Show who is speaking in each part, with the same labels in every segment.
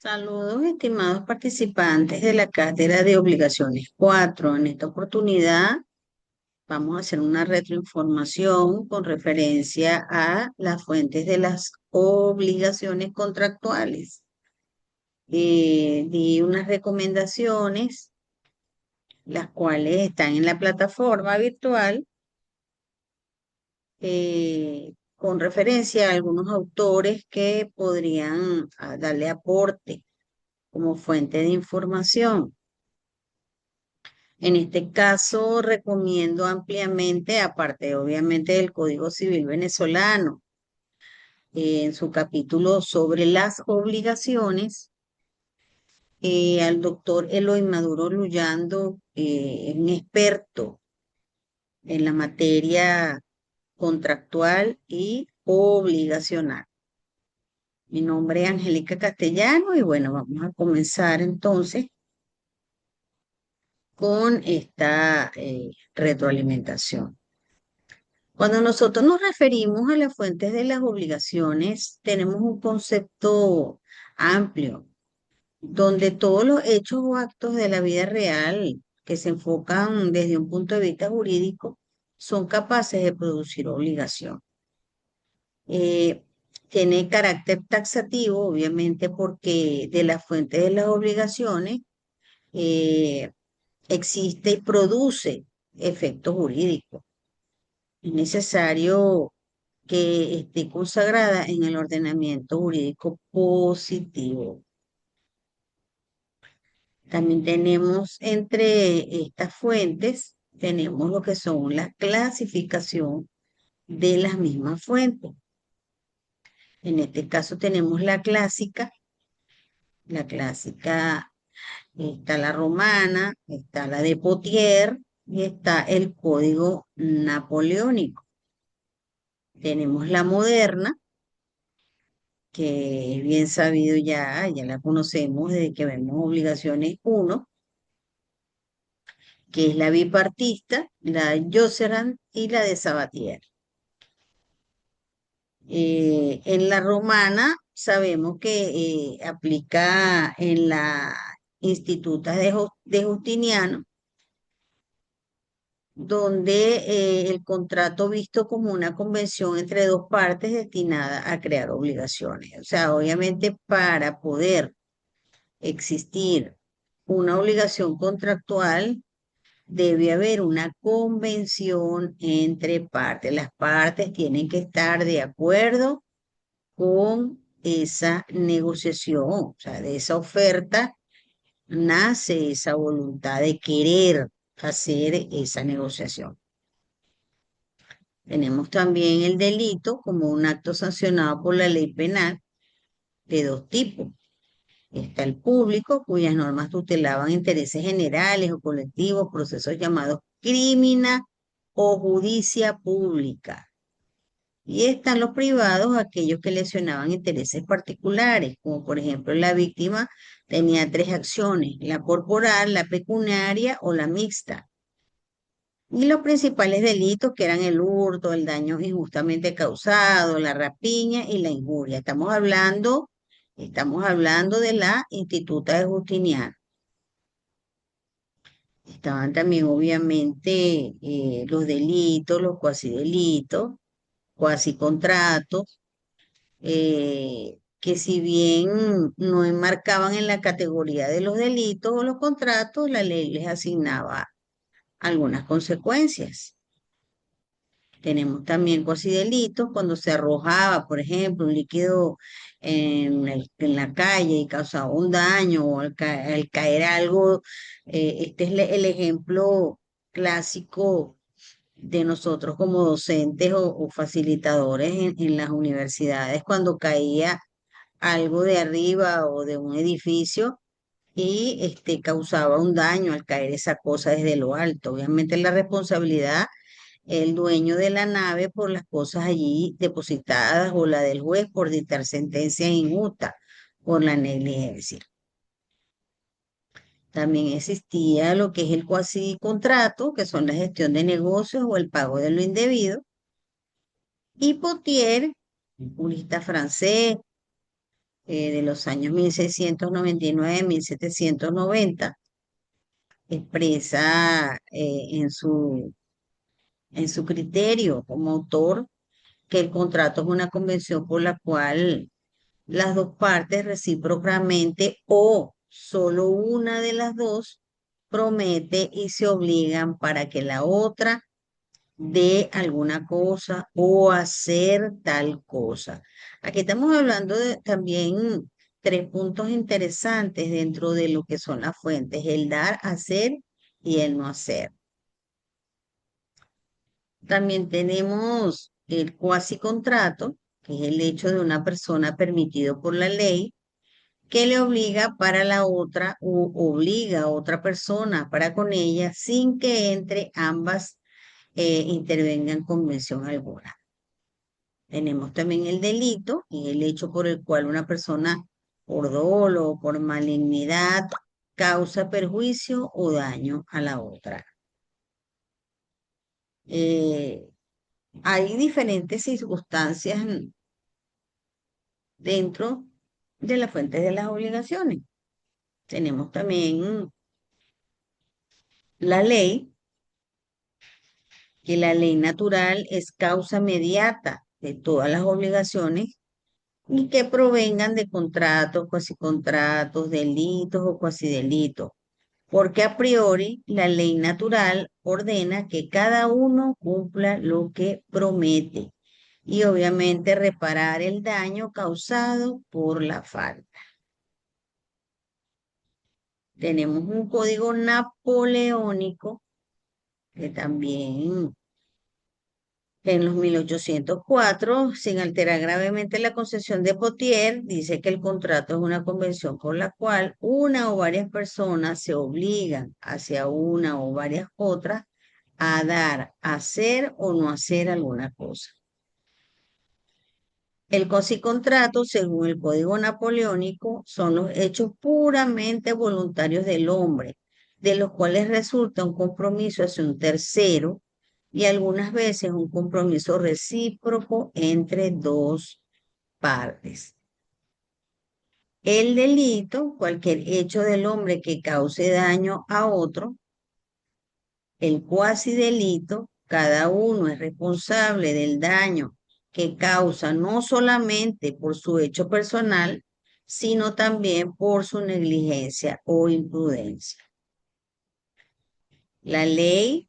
Speaker 1: Saludos, estimados participantes de la cátedra de obligaciones 4. En esta oportunidad vamos a hacer una retroinformación con referencia a las fuentes de las obligaciones contractuales. Di unas recomendaciones, las cuales están en la plataforma virtual, con referencia a algunos autores que podrían darle aporte como fuente de información. En este caso, recomiendo ampliamente, aparte obviamente del Código Civil venezolano, en su capítulo sobre las obligaciones, al doctor Eloy Maduro Luyando, es un experto en la materia contractual y obligacional. Mi nombre es Angélica Castellano y bueno, vamos a comenzar entonces con esta retroalimentación. Cuando nosotros nos referimos a las fuentes de las obligaciones, tenemos un concepto amplio, donde todos los hechos o actos de la vida real que se enfocan desde un punto de vista jurídico son capaces de producir obligación. Eh, Tiene carácter taxativo, obviamente, porque de las fuentes de las obligaciones eh, existe y produce efectos jurídicos. Es necesario que esté consagrada en el ordenamiento jurídico positivo. También tenemos entre estas fuentes, tenemos lo que son la clasificación de las mismas fuentes. En este caso tenemos la clásica está la romana, está la de Potier y está el código napoleónico. Tenemos la moderna, que es bien sabido ya la conocemos desde que vemos obligaciones uno, que es la bipartista, la de Josserand y la de Sabatier. En la romana sabemos que aplica en la Instituta de Justiniano, donde el contrato visto como una convención entre dos partes destinada a crear obligaciones. O sea, obviamente para poder existir una obligación contractual, debe haber una convención entre partes. Las partes tienen que estar de acuerdo con esa negociación, o sea, de esa oferta nace esa voluntad de querer hacer esa negociación. Tenemos también el delito como un acto sancionado por la ley penal de dos tipos. Está el público, cuyas normas tutelaban intereses generales o colectivos, procesos llamados crímina o judicia pública. Y están los privados, aquellos que lesionaban intereses particulares, como por ejemplo la víctima tenía tres acciones: la corporal, la pecuniaria o la mixta. Y los principales delitos que eran el hurto, el daño injustamente causado, la rapiña y la injuria. Estamos hablando de la Instituta de Justiniano. Estaban también, obviamente, los delitos, los cuasidelitos, cuasicontratos, que si bien no enmarcaban en la categoría de los delitos o los contratos, la ley les asignaba algunas consecuencias. Tenemos también cuasidelitos cuando se arrojaba, por ejemplo, un líquido en la calle y causaba un daño o al caer algo. Este es el ejemplo clásico de nosotros como docentes o facilitadores en las universidades cuando caía algo de arriba o de un edificio y causaba un daño al caer esa cosa desde lo alto. Obviamente la responsabilidad el dueño de la nave por las cosas allí depositadas o la del juez por dictar sentencia injusta por la negligencia. También existía lo que es el cuasi contrato, que son la gestión de negocios o el pago de lo indebido. Y Potier, un jurista francés, de los años 1699 a 1790, expresa en su criterio como autor que el contrato es una convención por la cual las dos partes recíprocamente o solo una de las dos promete y se obligan para que la otra dé alguna cosa o hacer tal cosa. Aquí estamos hablando de también tres puntos interesantes dentro de lo que son las fuentes: el dar, hacer y el no hacer. También tenemos el cuasi contrato, que es el hecho de una persona permitido por la ley que le obliga para la otra o obliga a otra persona para con ella sin que entre ambas intervengan en convención alguna. Tenemos también el delito, y el hecho por el cual una persona por dolo o por malignidad causa perjuicio o daño a la otra. Eh, Hay diferentes circunstancias dentro de las fuentes de las obligaciones. Tenemos también la ley, que la ley natural es causa mediata de todas las obligaciones y que provengan de contratos, cuasicontratos, delitos o cuasidelitos, porque a priori la ley natural ordena que cada uno cumpla lo que promete y obviamente reparar el daño causado por la falta. Tenemos un código napoleónico que también en los 1804, sin alterar gravemente la concesión de Potier, dice que el contrato es una convención por la cual una o varias personas se obligan hacia una o varias otras a dar, hacer o no hacer alguna cosa. El contrato, según el Código Napoleónico, son los hechos puramente voluntarios del hombre, de los cuales resulta un compromiso hacia un tercero y algunas veces un compromiso recíproco entre dos partes. El delito, cualquier hecho del hombre que cause daño a otro. El cuasi delito, cada uno es responsable del daño que causa no solamente por su hecho personal, sino también por su negligencia o imprudencia. La ley,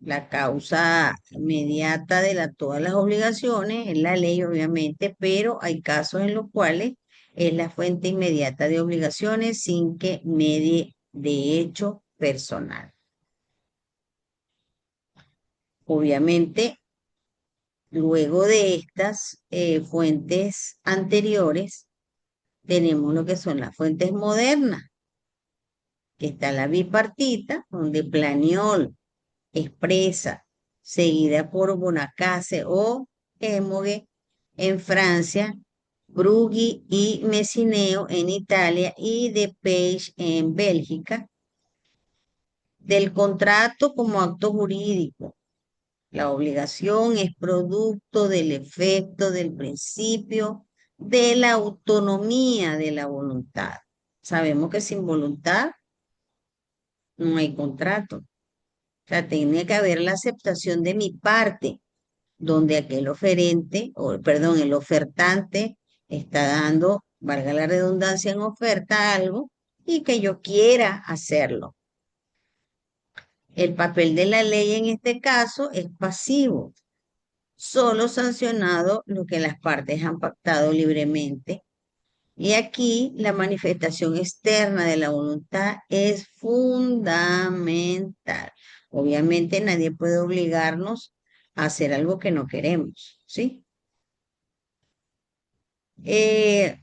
Speaker 1: la causa inmediata de todas las obligaciones, es la ley obviamente, pero hay casos en los cuales es la fuente inmediata de obligaciones sin que medie de hecho personal. Obviamente, luego de estas fuentes anteriores, tenemos lo que son las fuentes modernas, que está la bipartita, donde Planiol expresa, seguida por Bonacase o Emoge en Francia, Brughi y Messineo en Italia y de Page en Bélgica, del contrato como acto jurídico. La obligación es producto del efecto del principio de la autonomía de la voluntad. Sabemos que sin voluntad no hay contrato. O sea, tiene que haber la aceptación de mi parte, donde aquel oferente, o perdón, el ofertante está dando, valga la redundancia, en oferta algo y que yo quiera hacerlo. El papel de la ley en este caso es pasivo, solo sancionado lo que las partes han pactado libremente. Y aquí la manifestación externa de la voluntad es fundamental. Obviamente nadie puede obligarnos a hacer algo que no queremos, ¿sí? Eh,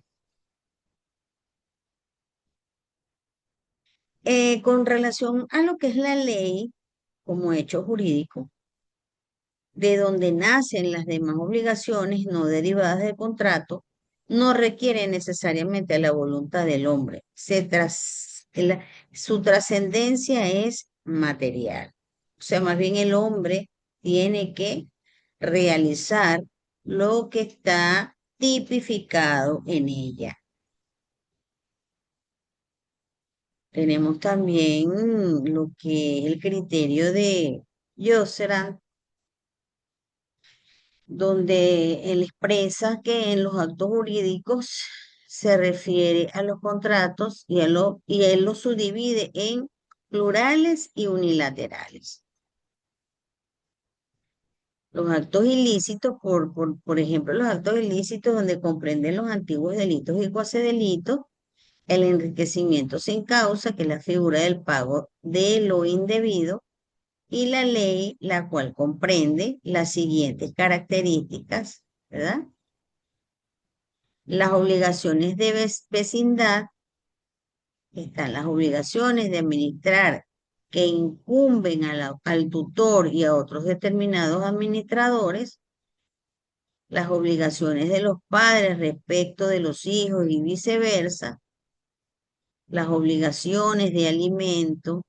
Speaker 1: con relación a lo que es la ley como hecho jurídico, de donde nacen las demás obligaciones no derivadas del contrato, no requiere necesariamente la voluntad del hombre. Su trascendencia es material. O sea, más bien el hombre tiene que realizar lo que está tipificado en ella. Tenemos también lo que es el criterio de Josserand, donde él expresa que en los actos jurídicos se refiere a los contratos y él los subdivide en plurales y unilaterales. Los actos ilícitos, por ejemplo, los actos ilícitos donde comprenden los antiguos delitos y cuasedelitos, el enriquecimiento sin causa, que es la figura del pago de lo indebido, y la ley, la cual comprende las siguientes características, ¿verdad? Las obligaciones de vecindad, están las obligaciones de administrar que incumben al tutor y a otros determinados administradores, las obligaciones de los padres respecto de los hijos y viceversa, las obligaciones de alimento,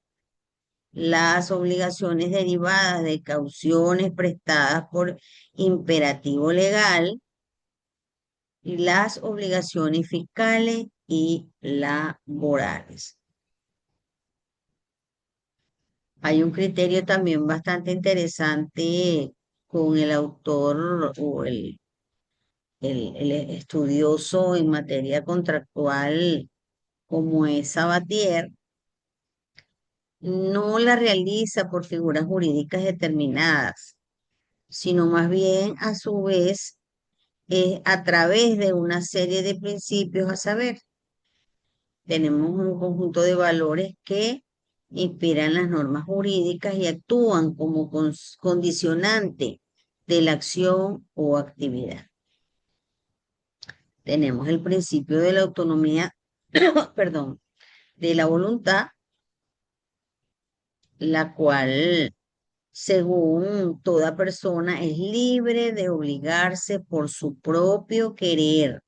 Speaker 1: las obligaciones derivadas de cauciones prestadas por imperativo legal, y las obligaciones fiscales y laborales. Hay un criterio también bastante interesante con el autor o el estudioso en materia contractual como es Sabatier. No la realiza por figuras jurídicas determinadas, sino más bien a su vez a través de una serie de principios, a saber, tenemos un conjunto de valores que inspiran las normas jurídicas y actúan como condicionante de la acción o actividad. Tenemos el principio de la autonomía, perdón, de la voluntad, la cual, según toda persona, es libre de obligarse por su propio querer.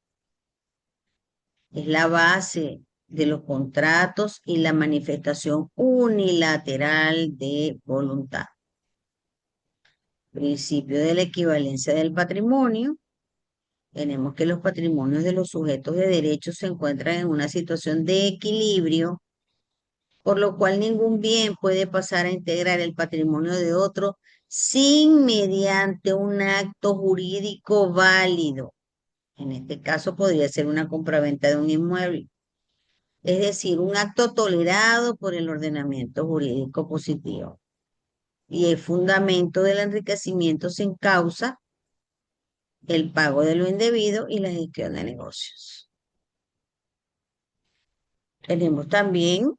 Speaker 1: Es la base de los contratos y la manifestación unilateral de voluntad. Principio de la equivalencia del patrimonio. Tenemos que los patrimonios de los sujetos de derecho se encuentran en una situación de equilibrio, por lo cual ningún bien puede pasar a integrar el patrimonio de otro sin mediante un acto jurídico válido. En este caso podría ser una compraventa de un inmueble, es decir, un acto tolerado por el ordenamiento jurídico positivo. Y el fundamento del enriquecimiento sin causa, el pago de lo indebido y la gestión de negocios. Tenemos también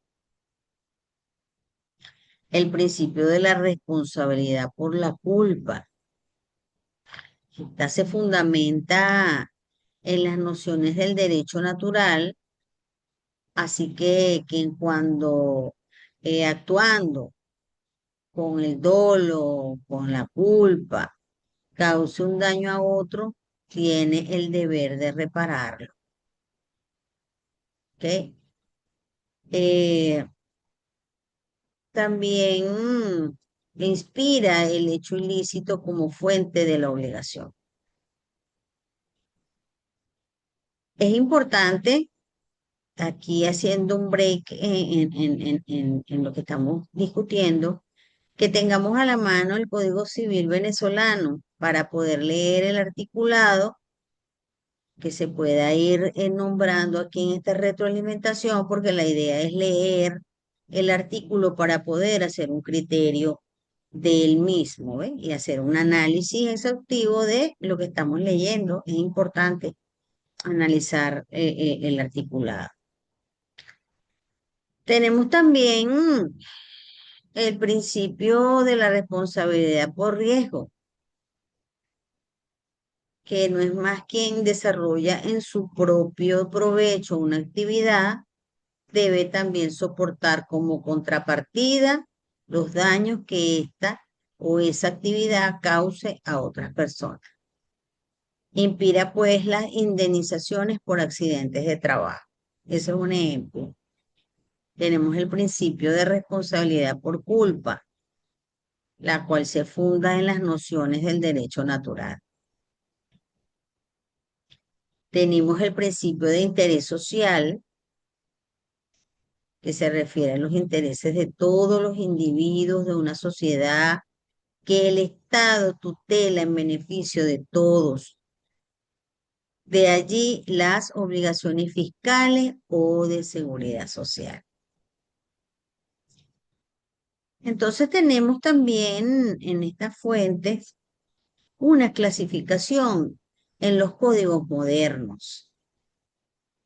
Speaker 1: el principio de la responsabilidad por la culpa. Esta se fundamenta en las nociones del derecho natural, así que cuando actuando con el dolo, con la culpa, cause un daño a otro, tiene el deber de repararlo. ¿Ok? Eh, También inspira el hecho ilícito como fuente de la obligación. Es importante, aquí haciendo un break en lo que estamos discutiendo, que tengamos a la mano el Código Civil venezolano para poder leer el articulado, que se pueda ir nombrando aquí en esta retroalimentación, porque la idea es leer el artículo para poder hacer un criterio del mismo, ¿ve? Y hacer un análisis exhaustivo de lo que estamos leyendo. Es importante analizar el articulado. Tenemos también el principio de la responsabilidad por riesgo, que no es más quien desarrolla en su propio provecho una actividad, debe también soportar como contrapartida los daños que ésta o esa actividad cause a otras personas. Inspira pues las indemnizaciones por accidentes de trabajo. Ese es un ejemplo. Tenemos el principio de responsabilidad por culpa, la cual se funda en las nociones del derecho natural. Tenemos el principio de interés social, que se refiere a los intereses de todos los individuos de una sociedad que el Estado tutela en beneficio de todos. De allí las obligaciones fiscales o de seguridad social. Entonces tenemos también en estas fuentes una clasificación en los códigos modernos.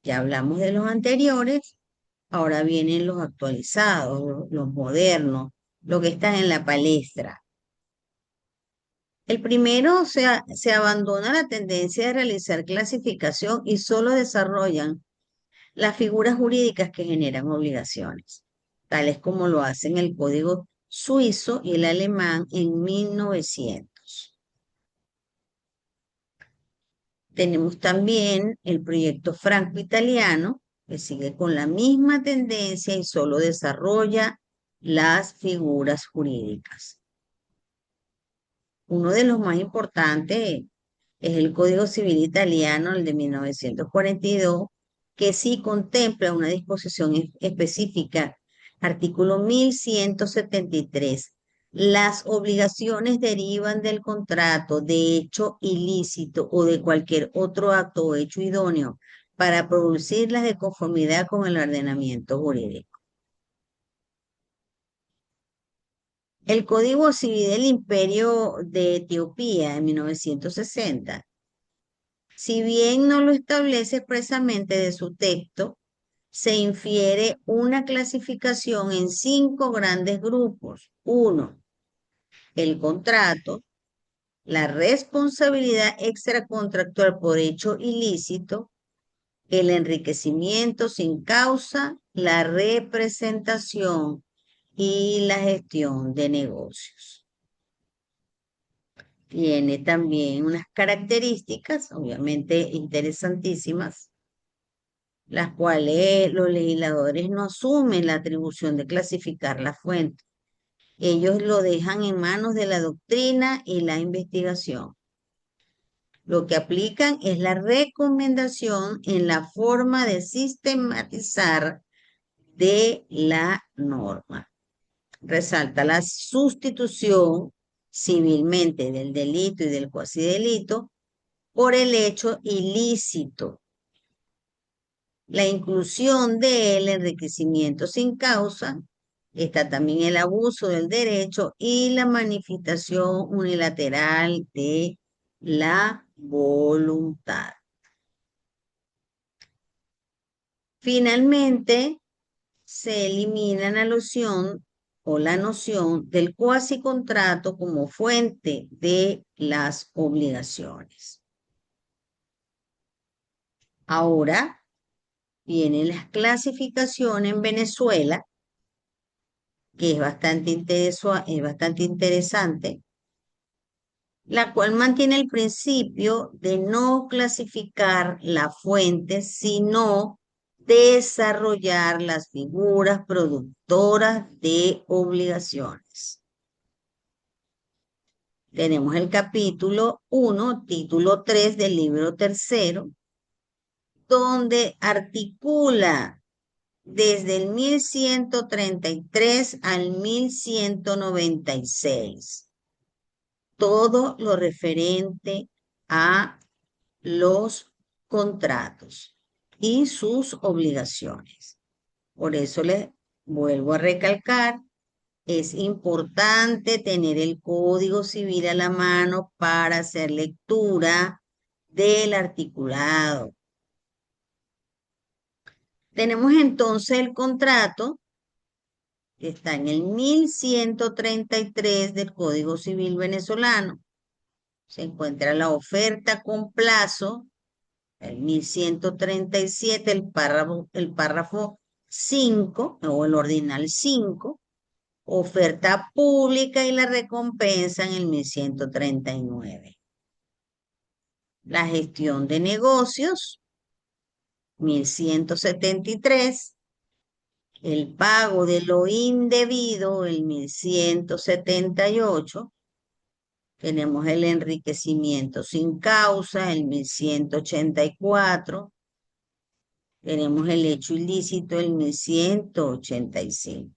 Speaker 1: Ya hablamos de los anteriores, ahora vienen los actualizados, los modernos, lo que está en la palestra. El primero, se abandona la tendencia de realizar clasificación y solo desarrollan las figuras jurídicas que generan obligaciones, tales como lo hacen el Código suizo y el alemán en 1900. Tenemos también el proyecto franco-italiano, que sigue con la misma tendencia y solo desarrolla las figuras jurídicas. Uno de los más importantes es el Código Civil Italiano, el de 1942, que sí contempla una disposición específica, artículo 1173. Las obligaciones derivan del contrato de hecho ilícito o de cualquier otro acto o hecho idóneo para producirlas de conformidad con el ordenamiento jurídico. El Código Civil del Imperio de Etiopía en 1960, si bien no lo establece expresamente de su texto, se infiere una clasificación en 5 grandes grupos. 1. El contrato, la responsabilidad extracontractual por hecho ilícito, el enriquecimiento sin causa, la representación y la gestión de negocios. Tiene también unas características, obviamente interesantísimas, las cuales los legisladores no asumen la atribución de clasificar la fuente. Ellos lo dejan en manos de la doctrina y la investigación. Lo que aplican es la recomendación en la forma de sistematizar de la norma. Resalta la sustitución civilmente del delito y del cuasidelito por el hecho ilícito. La inclusión del enriquecimiento sin causa, está también el abuso del derecho y la manifestación unilateral de la voluntad. Finalmente, se elimina la noción o la noción del cuasicontrato como fuente de las obligaciones. Ahora vienen las clasificaciones en Venezuela, que es bastante interesante, la cual mantiene el principio de no clasificar la fuente, sino desarrollar las figuras productoras de obligaciones. Tenemos el capítulo 1, título 3 del libro tercero, donde articula desde el 1133 al 1196 todo lo referente a los contratos y sus obligaciones. Por eso les vuelvo a recalcar, es importante tener el Código Civil a la mano para hacer lectura del articulado. Tenemos entonces el contrato, que está en el 1133 del Código Civil venezolano. Se encuentra la oferta con plazo, el 1137, el párrafo 5 o el ordinal 5, oferta pública y la recompensa en el 1139. La gestión de negocios, 1173. El pago de lo indebido, el 1178. Tenemos el enriquecimiento sin causa, el 1184. Tenemos el hecho ilícito en 1185.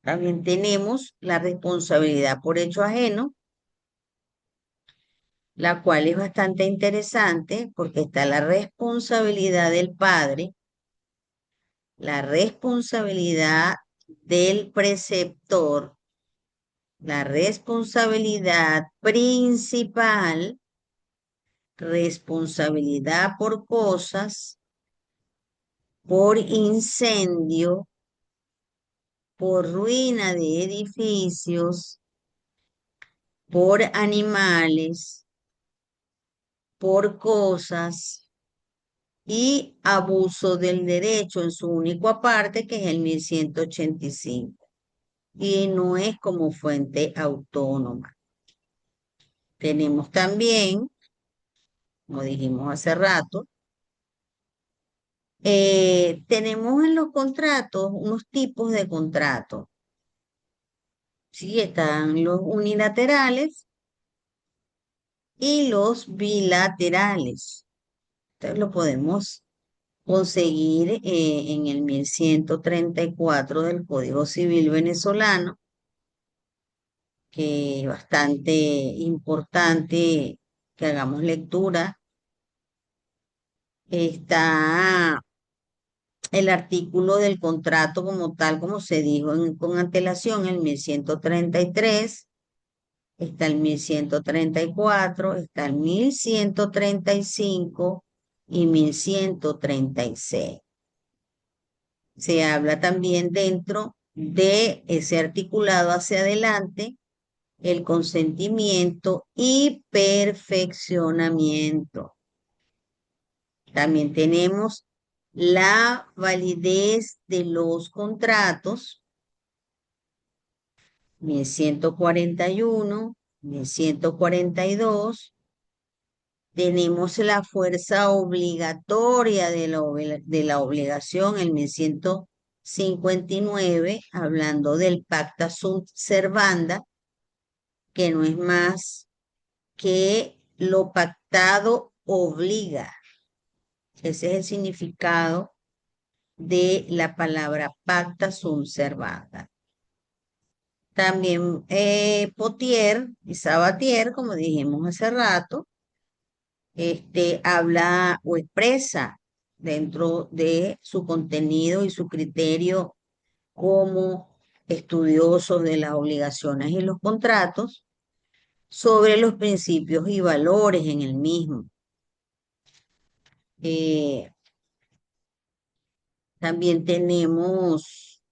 Speaker 1: También tenemos la responsabilidad por hecho ajeno, la cual es bastante interesante porque está la responsabilidad del padre, la responsabilidad del preceptor, la responsabilidad principal, responsabilidad por cosas, por incendio, por ruina de edificios, por animales, por cosas y abuso del derecho en su único aparte, que es el 1185. Y no es como fuente autónoma. Tenemos también, como dijimos hace rato, tenemos en los contratos unos tipos de contratos. Sí, están los unilaterales y los bilaterales. Entonces lo podemos conseguir en el 1134 del Código Civil venezolano, que es bastante importante que hagamos lectura. Está el artículo del contrato como tal, como se dijo con antelación, el 1133, está el 1134, está el 1135 y 1136. Se habla también dentro de ese articulado hacia adelante, el consentimiento y perfeccionamiento. También tenemos la validez de los contratos, 1141, 1142. Tenemos la fuerza obligatoria de la obligación, el 1159, hablando del pacta sunt servanda, que no es más que lo pactado obliga. Ese es el significado de la palabra pacta sunt servanda. También Potier y Sabatier, como dijimos hace rato, habla o expresa dentro de su contenido y su criterio como estudiosos de las obligaciones y los contratos sobre los principios y valores en el mismo. Eh, También tenemos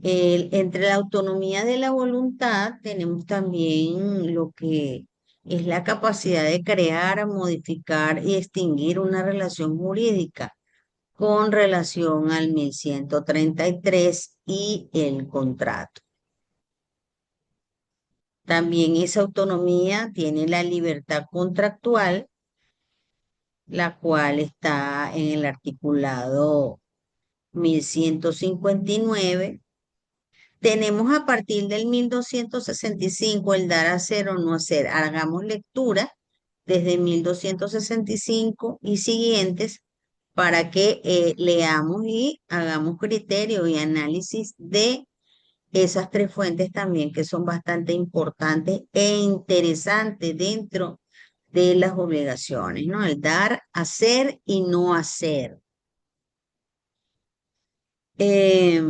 Speaker 1: entre la autonomía de la voluntad, tenemos también lo que es la capacidad de crear, modificar y extinguir una relación jurídica con relación al 1133 y el contrato. También esa autonomía tiene la libertad contractual, la cual está en el articulado 1159. Tenemos a partir del 1265 el dar, hacer o no hacer. Hagamos lectura desde 1265 y siguientes para que leamos y hagamos criterio y análisis de esas tres fuentes también que son bastante importantes e interesantes dentro de las obligaciones, ¿no? El dar, hacer y no hacer. Eh,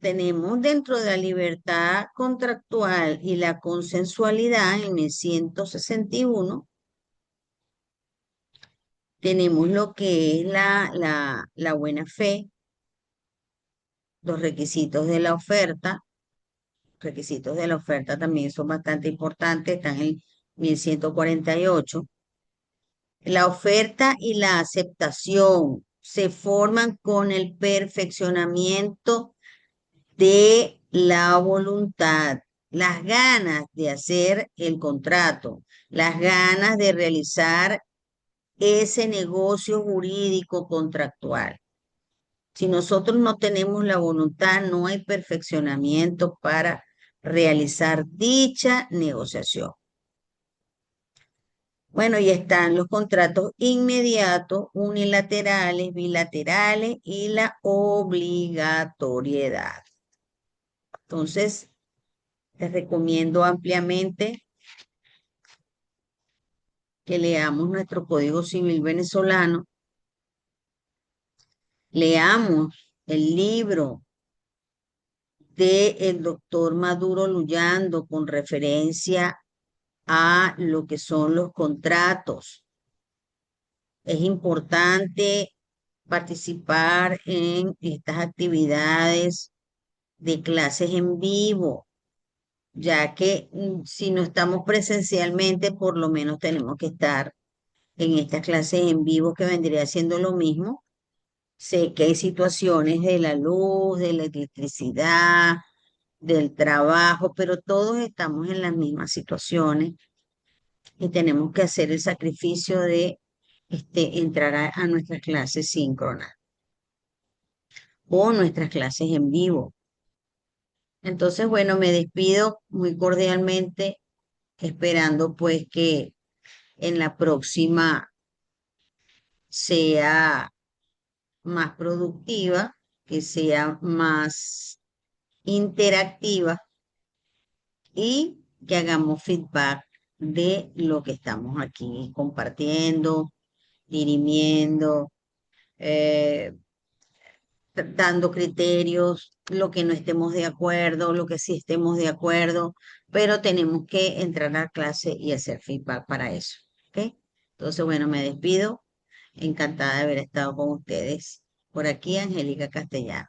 Speaker 1: Tenemos dentro de la libertad contractual y la consensualidad en el 161, tenemos lo que es la buena fe, los requisitos de la oferta también son bastante importantes, están en el 1148. La oferta y la aceptación se forman con el perfeccionamiento de la voluntad, las ganas de hacer el contrato, las ganas de realizar ese negocio jurídico contractual. Si nosotros no tenemos la voluntad, no hay perfeccionamiento para realizar dicha negociación. Bueno, y están los contratos inmediatos, unilaterales, bilaterales y la obligatoriedad. Entonces, les recomiendo ampliamente que leamos nuestro Código Civil venezolano, leamos el libro del doctor Maduro Luyando con referencia a lo que son los contratos. Es importante participar en estas actividades de clases en vivo, ya que si no estamos presencialmente, por lo menos tenemos que estar en estas clases en vivo que vendría siendo lo mismo. Sé que hay situaciones de la luz, de la electricidad, del trabajo, pero todos estamos en las mismas situaciones y tenemos que hacer el sacrificio de entrar a nuestras clases síncronas o nuestras clases en vivo. Entonces, bueno, me despido muy cordialmente, esperando pues que en la próxima sea más productiva, que sea más interactiva y que hagamos feedback de lo que estamos aquí compartiendo, dirimiendo, eh, dando criterios, lo que no estemos de acuerdo, lo que sí estemos de acuerdo, pero tenemos que entrar a clase y hacer feedback para eso. ¿Ok? Entonces, bueno, me despido. Encantada de haber estado con ustedes. Por aquí, Angélica Castellano.